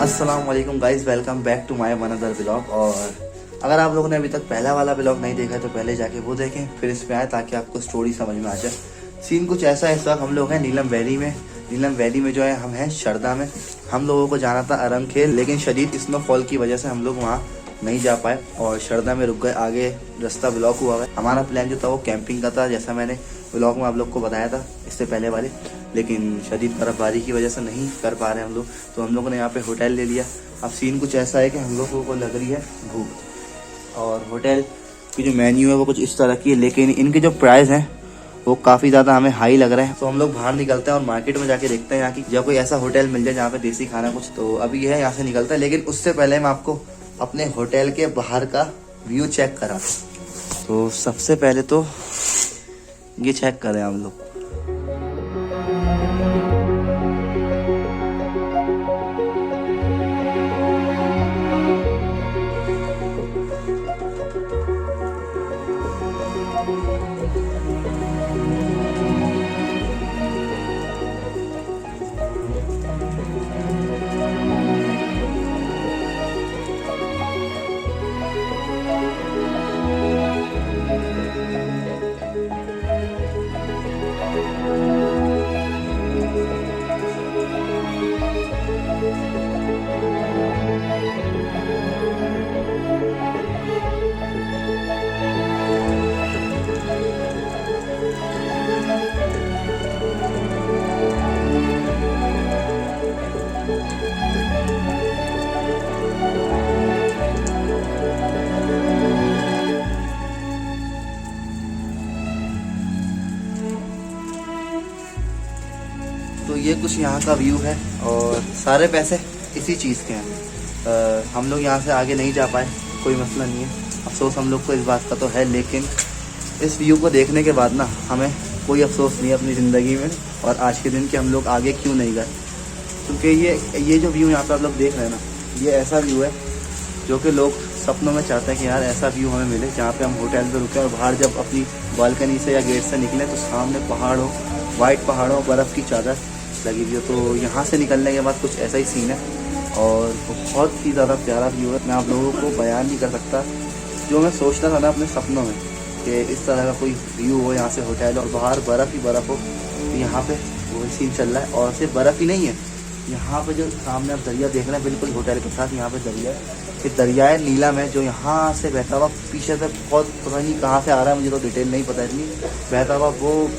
अस्सलाम वालेकुम guys, welcome back to my one other blog. और अगर आप लोगों ने अभी तक पहला वाला ब्लॉग नहीं देखा है तो पहले जाके वो देखें, फिर इसमें आए ताकि आपको स्टोरी समझ में आ जाए। सीन कुछ ऐसा है, इस वक्त हम लोग हैं नीलम वैली में। नीलम वैली में जो है हम हैं शरदा में। हम लोगों को जाना था अरम खेल, लेकिन शदीद स्नोफॉल की वजह से हम लोग वहाँ नहीं जा पाए और शरदा में रुक गए। आगे रास्ता ब्लॉक हुआ है। हमारा प्लान जो था वो कैंपिंग का था, जैसा मैंने ब्लॉग में आप लोग को बताया था इससे पहले वाले, लेकिन शदीद बर्फबारी की वजह से नहीं कर पा रहे हम लोग। तो हम लोगों ने यहाँ पे होटल ले लिया। अब सीन कुछ ऐसा है कि हम लोगों को लग रही है भूख, और होटल की जो मेन्यू है वो कुछ इस तरह की है, लेकिन इनके जो प्राइस हैं वो काफ़ी ज़्यादा हमें हाई लग रहे हैं। तो हम लोग बाहर निकलते हैं और मार्केट में जाके देखते हैं यहाँ की जब कोई ऐसा होटल मिल जाए जहाँ पे देसी खाना कुछ। तो अभी ये है, यहाँ से निकलता है, लेकिन उससे पहले मैं आपको अपने होटल के बाहर का व्यू चेक करा। तो सबसे पहले तो ये चेक करें हम लोग। तो ये कुछ यहाँ का व्यू है और सारे पैसे इसी चीज़ के हैं। हम लोग यहाँ से आगे नहीं जा पाए, कोई मसला नहीं है, अफसोस हम लोग को इस बात का तो है, लेकिन इस व्यू को देखने के बाद ना हमें कोई अफसोस नहीं है अपनी ज़िंदगी में और आज के दिन कि हम लोग आगे क्यों नहीं गए। क्योंकि ये जो व्यू यहाँ पर आप लोग देख रहे हैं ना, ये ऐसा व्यू है जो कि लोग सपनों में चाहते हैं कि यार ऐसा व्यू हमें मिले जहाँ पे हम होटल पे रुकें और बाहर जब अपनी बालकनी से या गेट से निकलें तो सामने पहाड़ हो, वाइट पहाड़ हो, बर्फ़ की चादर लगी हुई हो। तो यहाँ से निकलने के बाद कुछ ऐसा ही सीन है और बहुत ही ज़्यादा प्यारा व्यू है। मैं आप लोगों को बयान नहीं कर सकता जो मैं सोचता था ना अपने सपनों में कि इस तरह का कोई व्यू हो, यहाँ से होटल और बाहर बर्फ़ ही बर्फ़ हो। तो यहाँ पे वो सीन चल रहा है और सिर्फ बर्फ़ ही नहीं है, यहाँ पे जो सामने आप दरिया देख रहे हैं बिल्कुल होटल के साथ, यहाँ पे दरिया है। ये दरिया है नीलम है जो यहाँ से बहता हुआ पीछे से बहुत पता नहीं कहाँ से आ रहा है, मुझे तो डिटेल नहीं पता, इतनी बहता हुआ वो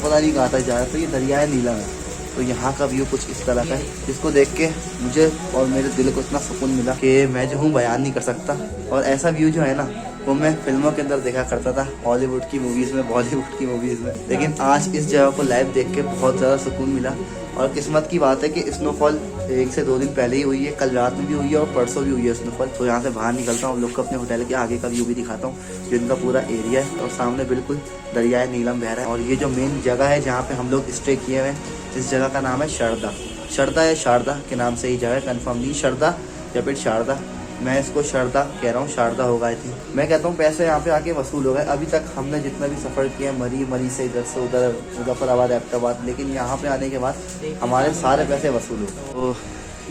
पता नहीं कहाँ तक जा रहा है। तो ये दरिया है नीलम है। तो यहाँ का व्यू कुछ इस तरह का है, जिसको देख के मुझे और मेरे दिल को इतना सुकून मिला कि मैं जो हूँ बयान नहीं कर सकता। और ऐसा व्यू जो है ना वो मैं फिल्मों के अंदर देखा करता था, हॉलीवुड की मूवीज़ में, बॉलीवुड की मूवीज़ में, लेकिन आज इस जगह को लाइव देख के बहुत ज़्यादा सुकून मिला। और किस्मत की बात है कि स्नोफॉल 1 से 2 दिन पहले ही हुई है, कल रात में भी हुई है और परसों भी हुई है स्नोफॉल। तो यहाँ से बाहर निकलता हूँ, हम लोग को अपने होटल के आगे का व्यू भी दिखाता हूँ, जिनका पूरा एरिया है और सामने बिल्कुल दरिया नीलम बह रहा है। और ये जो मेन जगह है जहाँ पे हम लोग स्टे किए हुए हैं, इस जगह का नाम है शरदा। शरदा या शारदा के नाम से ही जगह है, कन्फर्म नहीं शरदा या फिर शारदा, मैं इसको शरदा कह रहा हूँ, शारदा होगा आई थिंक। मैं कहता हूँ पैसे यहाँ पे आके वसूल हो गए। अभी तक हमने जितना भी सफ़र किया, मरी से इधर से उधर, मुजफ्फराबाद, एबटाबाद, लेकिन यहाँ पे आने के बाद हमारे सारे पैसे वसूल हो गए। तो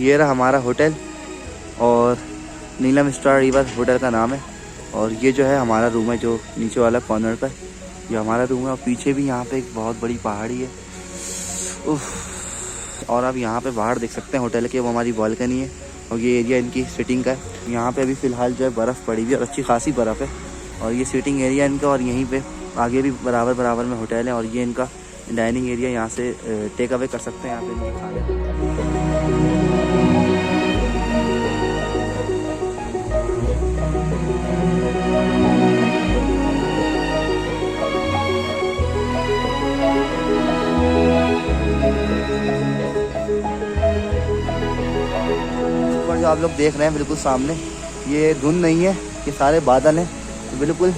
ये रहा हमारा होटल और नीलम स्टार रिवर होटल का नाम है। और ये जो है हमारा रूम है जो नीचे वाला कॉर्नर पर, ये हमारा रूम है। और पीछे भी यहाँ पे एक बहुत बड़ी पहाड़ी है, उफ। और आप यहाँ पे बाहर देख सकते हैं होटल के, वो हमारी बालकनी है और ये एरिया इनकी सिटिंग का है। यहाँ पे अभी फ़िलहाल जो है बर्फ़ पड़ी हुई है और अच्छी खासी बर्फ़ है। और ये सिटिंग एरिया इनका, और यहीं पे आगे भी बराबर में होटल है। और ये इनका डाइनिंग एरिया, यहाँ से टेक अवे कर सकते हैं यहाँ पे खाने। ऊपर जो आप लोग देख रहे हैं बिल्कुल सामने, ये धुंध नहीं है, ये सारे बादल हैं, तो बिल्कुल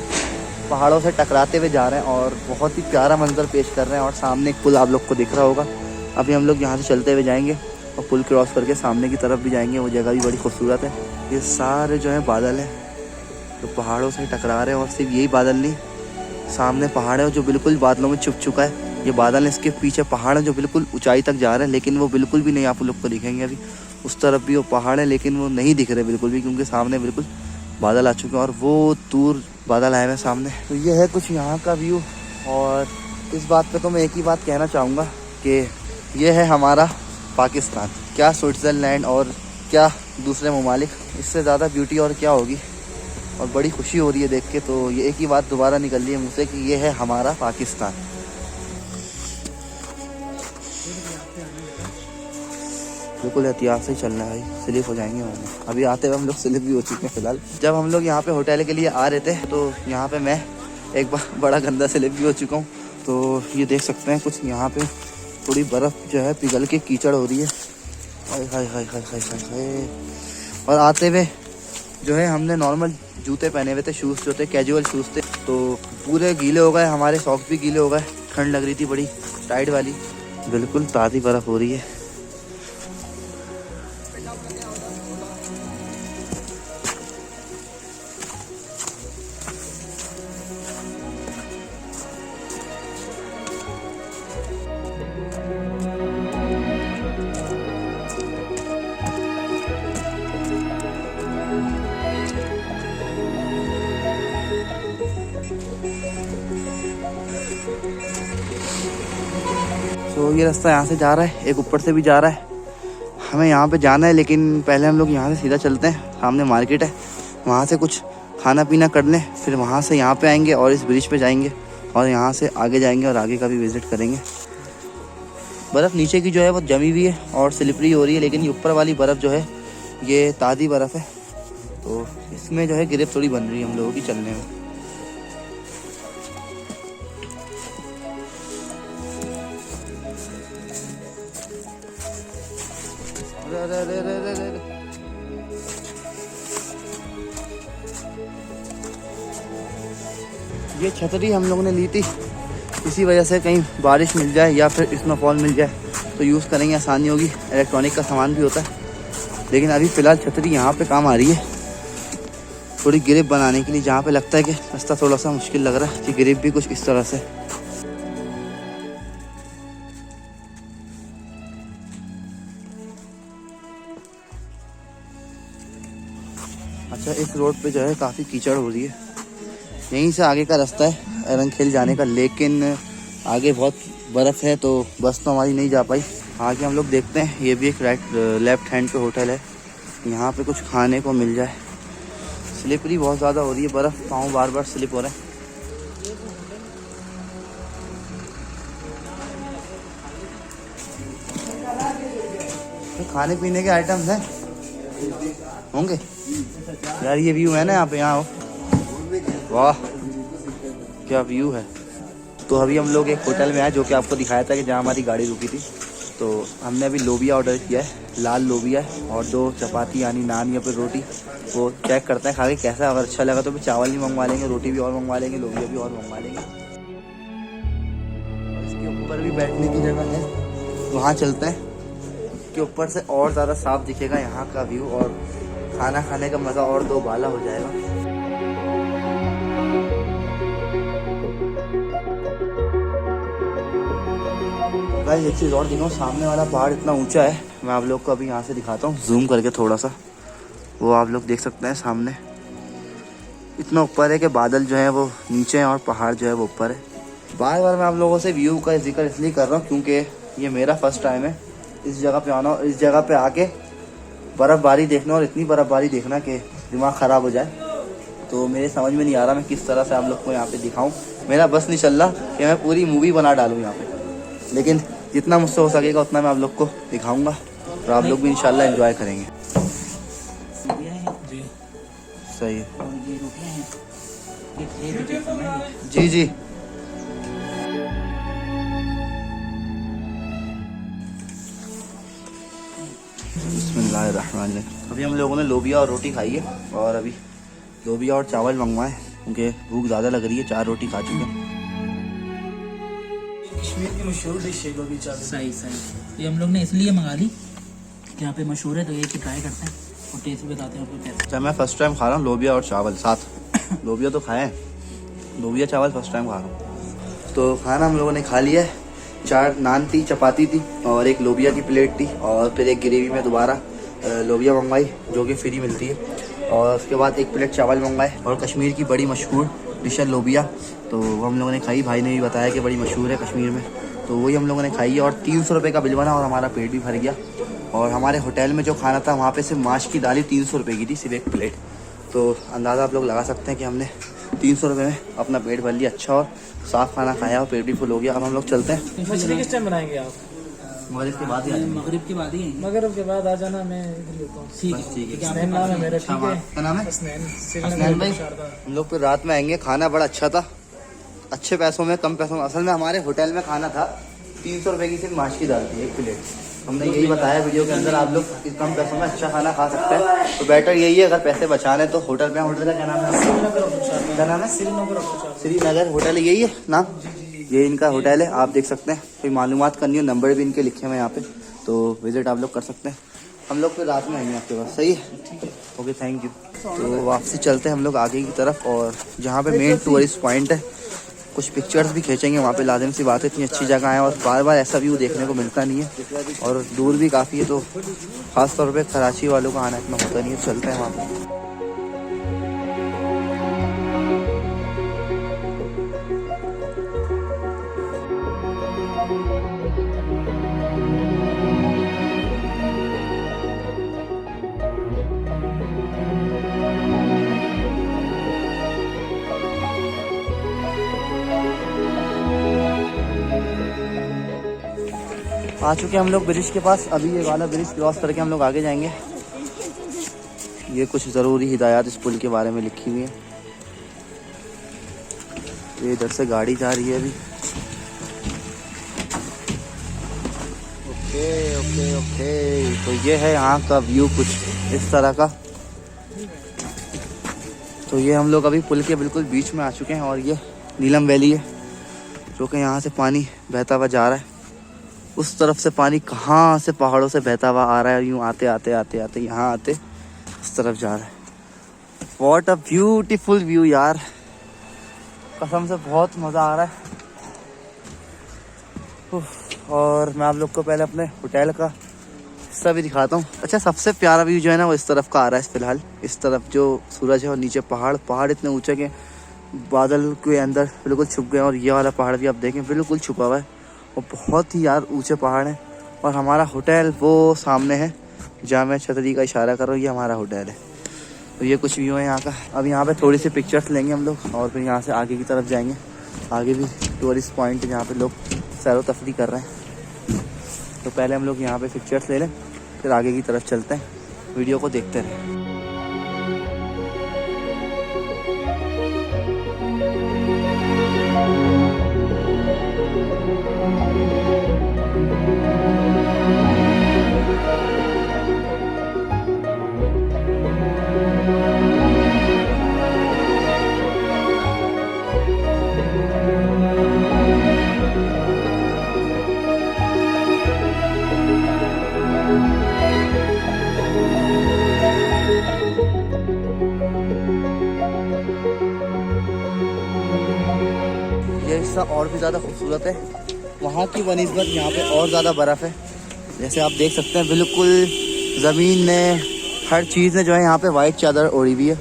पहाड़ों से टकराते हुए जा रहे हैं और बहुत ही प्यारा मंजर पेश कर रहे हैं। और सामने एक पुल आप लोग को दिख रहा होगा। अभी हम लोग यहाँ से चलते हुए जाएंगे और पुल क्रॉस करके सामने की तरफ भी जाएंगे। वो जगह भी बड़ी खूबसूरत है। ये सारे जो है बादल हैं तो पहाड़ों से टकरा रहे हैं, और सिर्फ यही बादल नहीं, सामने पहाड़ है जो बिल्कुल बादलों में छुप चुका है। ये बादल है, इसके पीछे पहाड़ है जो बिल्कुल ऊंचाई तक जा रहे हैं, लेकिन वो बिल्कुल भी नहीं आप लोग को दिखेंगे। अभी उस तरफ भी वो पहाड़ है लेकिन वो नहीं दिख रहे बिल्कुल भी, क्योंकि सामने बिल्कुल बादल आ चुके हैं और वो दूर बादल आए हुए सामने। तो ये है कुछ यहाँ का व्यू। और इस बात पे तो मैं एक ही बात कहना चाहूँगा कि ये है हमारा पाकिस्तान। क्या स्विट्ज़रलैंड और क्या दूसरे ममालिक, इससे ज़्यादा ब्यूटी और क्या होगी। और बड़ी खुशी हो रही है देख के। तो ये एक ही बात दोबारा निकल रही है मुझसे कि ये है हमारा पाकिस्तान। बिल्कुल एहतियात से चलना है भाई, स्लिप हो जाएंगे वरना। अभी आते हुए हम लोग स्लिप भी हो चुके हैं फिलहाल। जब हम लोग यहाँ पे होटल के लिए आ रहे थे तो यहाँ पे मैं एक बार बड़ा गंदा स्लिप भी हो चुका हूँ। तो ये देख सकते हैं कुछ यहाँ पे थोड़ी बर्फ़ जो है पिघल के कीचड़ हो रही है। हाय हाय हाय हाय हाय हाय। और आते हुए जो है हमने नॉर्मल जूते पहने हुए थे, शूज़ जो थे कैजुअल शूज़ थे, तो पूरे गीले हो गए, हमारे सॉक्स भी गीले हो गए। ठंड लग रही थी बड़ी टाइट वाली, बिल्कुल ताज़ी बर्फ़ हो रही है। तो ये रास्ता यहाँ से जा रहा है, एक ऊपर से भी जा रहा है। हमें यहाँ पे जाना है, लेकिन पहले हम लोग यहाँ से सीधा चलते हैं। सामने मार्केट है, वहाँ से कुछ खाना पीना कर लें, फिर वहाँ से यहाँ पे आएंगे और इस ब्रिज पे जाएंगे और यहाँ से आगे जाएंगे और आगे का भी विज़िट करेंगे। बर्फ़ नीचे की जो है वो जमी हुई है और स्लिपरी हो रही है, लेकिन ये ऊपर वाली बर्फ़ जो है ये ताज़ी बर्फ़ है, तो इसमें जो है ग्रिप थोड़ी बन रही है हम लोगों की चलने में। ये छतरी हम लोगों ने ली थी इसी वजह से, कहीं बारिश मिल जाए या फिर स्नोफॉल मिल जाए तो यूज़ करेंगे, आसानी होगी। इलेक्ट्रॉनिक का सामान भी होता है, लेकिन अभी फ़िलहाल छतरी यहाँ पे काम आ रही है थोड़ी ग्रिप बनाने के लिए। जहाँ पे लगता है कि रास्ता थोड़ा सा मुश्किल लग रहा है कि ग्रिप भी कुछ इस तरह से। अच्छा, इस रोड पे जो है काफ़ी कीचड़ हो रही है। यहीं से आगे का रास्ता है एरंखेल जाने का, लेकिन आगे बहुत बर्फ़ है तो बस तो हमारी नहीं जा पाई। आगे हम लोग देखते हैं, ये भी एक लेफ्ट हैंड पे होटल है, यहाँ पे कुछ खाने को मिल जाए। स्लिपरी बहुत ज़्यादा हो रही है बर्फ़, पाँव बार बार स्लिप हो रहे हैं। तो खाने पीने के आइटम्स हैं होंगे यार। ये व्यू है ना यहाँ पे, यहाँ वाह क्या व्यू है। तो अभी हम लोग एक होटल में आए जो कि आपको दिखाया था कि जहाँ हमारी गाड़ी रुकी थी। तो हमने अभी लोबिया ऑर्डर किया है, लाल लोबिया है, और 2 चपाती यानी नान या फिर रोटी। वो चेक करते हैं खा के कैसा, अगर अच्छा लगा तो फिर चावल भी मंगवा लेंगे, रोटी भी और मंगवा लेंगे, लोबिया भी और मंगवा लेंगे। और इसके ऊपर भी बैठने की जगह है, वहाँ चलते हैं। इसके ऊपर से और ज़्यादा साफ दिखेगा यहाँ का व्यू और खाना खाने का मज़ा और 2 बाला हो जाएगा। गाइस एक चीज़ और दिखाऊँ, सामने वाला पहाड़ इतना ऊंचा है, मैं आप लोग को अभी यहाँ से दिखाता हूँ जूम करके थोड़ा सा। वो आप लोग देख सकते हैं सामने इतना ऊपर है कि बादल जो है वो नीचे हैं और पहाड़ जो है वो ऊपर है। बार बार मैं आप लोगों से व्यू का जिक्र इसलिए कर रहा हूँ क्योंकि ये मेरा फर्स्ट टाइम है इस जगह पे आना, और इस जगह पे आके बर्फ़बारी देखना, और इतनी बर्फ़बारी देखना कि दिमाग ख़राब हो जाए। तो मेरे समझ में नहीं आ रहा मैं किस तरह से आप लोग को यहाँ पे दिखाऊँ। मेरा बस नहीं चल रहा कि मैं पूरी मूवी बना डालूँ यहाँ पे। लेकिन जितना मुझसे हो सकेगा उतना मैं आप लोग को दिखाऊंगा और आप लोग भी इंशाल्लाह एंजॉय करेंगे। जी सही है। और ये रोटियां हैं, ये भी समझ जी जी। बिस्मिल्लाहिर्रहमानिर्रहीम। अभी हम लोगों ने लोबिया और रोटी खाई है और अभी लोबिया और चावल मंगवाए क्योंकि भूख ज़्यादा लग रही है। 4 रोटी खा चुके हैं। कश्मीर की मशहूर डिश है गोभी चावल। सही सही। ये हम लोग ने इसलिए मंगा ली कि यहाँ पे मशहूर है, तो ये कि ट्राई करते हैं और टेस्ट भी बताते हैं आपको कैसे। अच्छा, मैं फर्स्ट टाइम खा रहा हूँ लोबिया और चावल साथ। लोबिया तो खाए हैं, लोबिया चावल फर्स्ट टाइम खा रहा हूँ। तो खाना हम लोगों ने खा लिया है। 4 नान थी, चपाती थी और एक लोबिया की प्लेट थी और फिर एक ग्रेवी में दोबारा लोबिया मंगवाई जो कि फ्री मिलती है और उसके बाद एक प्लेट चावल मंगवाए। और कश्मीर की बड़ी मशहूर डिश है लोबिया, तो वो हम लोगों ने खाई। भाई ने भी बताया कि बड़ी मशहूर है कश्मीर में, तो वही हम लोगों ने खाई है। और 300 रुपये का बिल बना और हमारा पेट भी भर गया। और हमारे होटल में जो खाना था वहाँ पे सिर्फ माश की दाल ही 300 रुपये की थी, सिर्फ एक प्लेट। तो अंदाज़ा आप लोग लगा सकते हैं कि हमने 300 रुपये में अपना पेट भर लिया। अच्छा और साफ़ खाना खाया और पेट भी फुल हो गया। अब हम लोग चलते हैं। मछली किस टाइम बनाएंगे आप? मगरिब के बाद ही आ जाएंगे। मगरिब के बाद ही आएंगे। मगरिब के बाद आ जाना, मैं इधर होता हूँ। ठीक बस ठीक है। है। हसनैन नाम है मेरा, ठीक है? क्या नाम है? हसनैन। हसनैन भाई, हम लोग फिर रात में आएंगे। खाना बड़ा अच्छा था, अच्छे पैसों में, कम पैसों में। असल में हमारे होटल में खाना था 300 रुपये की सिर्फ माश की दाल थी एक प्लेट। हमने यही बताया वीडियो के अंदर, आप लोग कम पैसों में अच्छा खाना खा सकते हैं। तो बेटर यही है, अगर पैसे बचाने तो होटल में। होटल का क्या नाम है? क्या नाम है? श्रीनगर होटल, यही है नाम। ये इनका होटल है, आप देख सकते हैं। कोई मालूमात करनी हो, नंबर भी इनके लिखे हुए हैं यहाँ पे, तो विजिट आप लोग कर सकते हैं। हम लोग फिर रात में आएंगे आपके पास। सही है, ओके, थैंक यू। तो वापसी चलते हैं हम लोग आगे की तरफ और जहाँ पे मेन टूरिस्ट पॉइंट है, कुछ पिक्चर्स भी खींचेंगे वहाँ पे। लाजिम सी बात है, इतनी अच्छी जगह है और बार बार ऐसा व्यू देखने को मिलता नहीं है और दूर भी काफ़ी है, तो ख़ास तौर पे कराची वालों का आना इतना होता नहीं है। चलते हैं वहाँ पे। आ चुके हैं हम लोग ब्रिज के पास। अभी ये वाला ब्रिज क्रॉस करके हम लोग आगे जाएंगे। ये कुछ ज़रूरी हिदायत इस पुल के बारे में लिखी हुई है। ये इधर से गाड़ी जा रही है अभी। ओके ओके ओके, तो ये है यहाँ का व्यू कुछ इस तरह का। तो ये हम लोग अभी पुल के बिल्कुल बीच में आ चुके हैं और ये नीलम वैली है जो कि यहाँ से पानी बहता हुआ जा रहा है। उस तरफ से पानी कहाँ से पहाड़ों से बहता हुआ आ रहा है, यूँ आते आते आते आते यहाँ आते इस तरफ जा रहा है। व्हाट अ ब्यूटीफुल व्यू यार, कसम से बहुत मज़ा आ रहा है। और मैं आप लोग को पहले अपने होटल का हिस्सा भी दिखाता हूँ। अच्छा, सबसे प्यारा व्यू जो है ना वो इस तरफ का आ रहा है फिलहाल। इस तरफ जो सूरज है और नीचे पहाड़, पहाड़ इतने ऊँचे के बादल के अंदर बिल्कुल छुप गए। और ये वाला पहाड़ भी आप देखें बिल्कुल छुपा हुआ है और बहुत ही यार ऊंचे पहाड़ हैं। और हमारा होटल वो सामने है जहाँ मैं छतरी का इशारा कर रहा हूँ, ये हमारा होटल है। तो ये कुछ व्यू है यहाँ का। अब यहाँ पे थोड़ी सी पिक्चर्स लेंगे हम लोग और फिर यहाँ से आगे की तरफ जाएंगे। आगे भी टूरिस्ट पॉइंट है जहाँ पे लोग सैर तफरी कर रहे हैं। तो पहले हम लोग यहाँ पे पिक्चर्स ले लें, फिर आगे की तरफ चलते हैं। वीडियो को देखते रहें। ये हिस्सा और भी ज़्यादा खूबसूरत है। वहाँ की बनिस्बत यहाँ पे और ज़्यादा बर्फ़ है। जैसे आप देख सकते हैं बिल्कुल ज़मीन ने, हर चीज़ ने जो है यहाँ पे वाइट चादर ओढ़ी हुई है।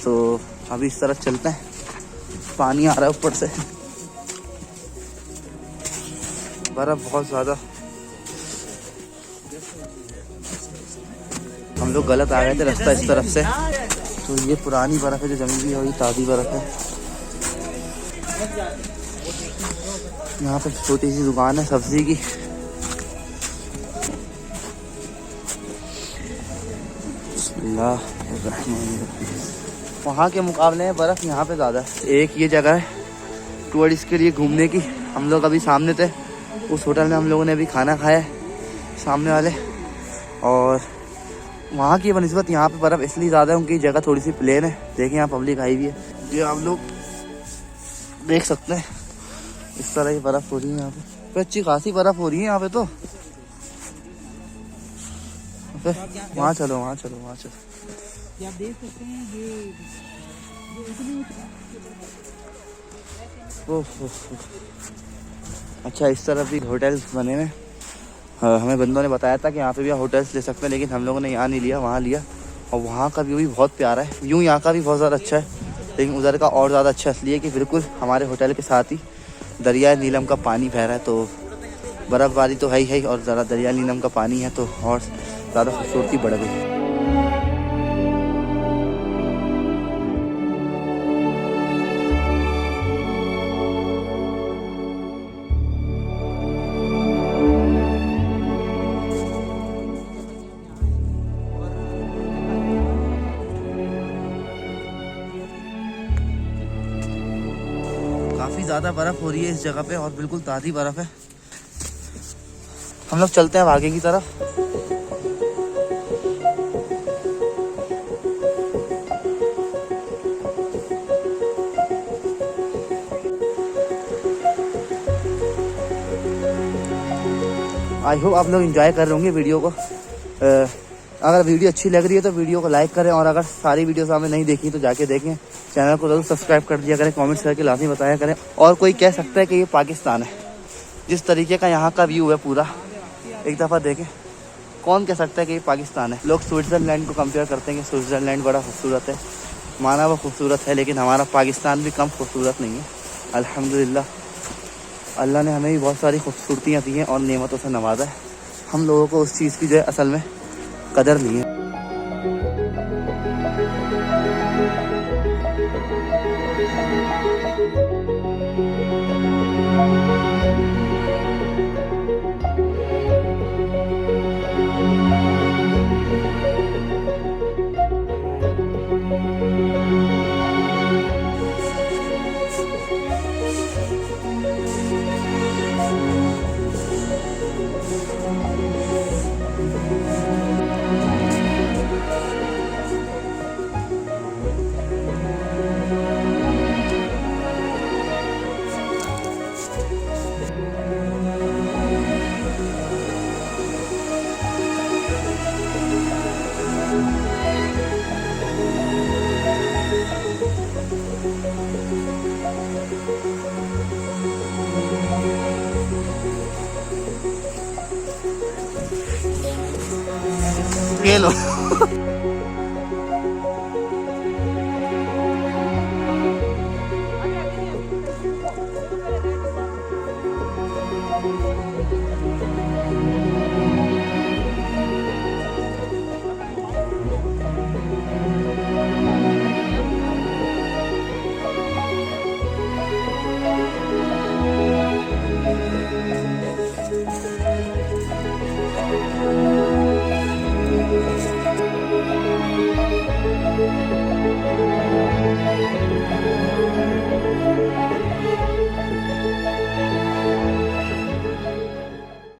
तो अभी इस तरफ चलते हैं। पानी आ रहा है ऊपर से, बर्फ़ बहुत ज़्यादा। हम लोग गलत आ गए थे रास्ता इस तरफ से। तो ये पुरानी बर्फ़ है जो जमी हुई है, वही ताज़ी बर्फ़ है। यहाँ पे छोटी सी दुकान है सब्जी की। वहाँ के मुकाबले में बर्फ़ यहाँ पे ज़्यादा है। एक ये जगह है टूरिस्ट के लिए घूमने की। हम लोग अभी सामने थे, उस होटल में हम लोगों ने अभी खाना खाया है सामने वाले। और वहाँ की बनिस्बत यहाँ पे बर्फ़ इसलिए ज़्यादा है, उनकी जगह थोड़ी सी प्लेन है। देखिए यहाँ पब्लिक आई भी है, ये आप लोग देख सकते हैं। इस तरह की बर्फ़ हो रही है यहाँ पे, अच्छी खासी बर्फ़ हो रही है यहाँ पे। तो वहाँ चलो, वहाँ चलो, वहाँ चलो। आप देख सकते हैं ये अच्छा, इस तरफ भी होटल्स बने हुए। हमें बंदों ने बताया था कि यहाँ पे भी होटल्स ले सकते हैं, लेकिन हम लोगों ने यहाँ नहीं लिया, वहाँ लिया। और वहाँ का व्यू भी बहुत प्यारा है। व्यू यहाँ का भी बहुत ज़्यादा अच्छा है, लेकिन उधर का और ज़्यादा अच्छा इसलिए कि बिल्कुल हमारे होटल के साथ ही दरिया नीलम का पानी बह रहा है। तो बर्फ़बारी तो है ही, और ज़रा दरिया नीलम का पानी है तो और ज़्यादा खूबसूरती बढ़ गई। काफ़ी ज़्यादा बर्फ़ हो रही है इस जगह पे, और बिल्कुल ताज़ी बर्फ़ है। हम लोग चलते हैं आगे की तरफ। आई होप आप लोग एंजॉय कर रहे होंगे वीडियो को। अगर वीडियो अच्छी लग रही है तो वीडियो को लाइक करें, और अगर सारी वीडियोस आपने नहीं देखी तो जाके देखें। चैनल को जरूर सब्सक्राइब कर दिया करें, कमेंट्स करके लाजमी बताया करें। और कोई कह सकता है कि ये पाकिस्तान है, जिस तरीके का यहाँ का व्यू है पूरा, एक दफ़ा देखें। कौन कह सकता है कि ये पाकिस्तान है। लोग स्विट्ज़रलैंड को कंपेयर करते हैं कि स्विट्ज़रलैंड बड़ा खूबसूरत है, माना वो खूबसूरत है, लेकिन हमारा पाकिस्तान भी कम खूबसूरत नहीं है। अल्हम्दुलिल्लाह, अल्लाह ने हमें भी बहुत सारी खूबसूरतियाँ दी हैं और नेमतों से नवाजा है। हम लोगों को उस चीज़ की जो है असल में कदर नहीं है। ये लो।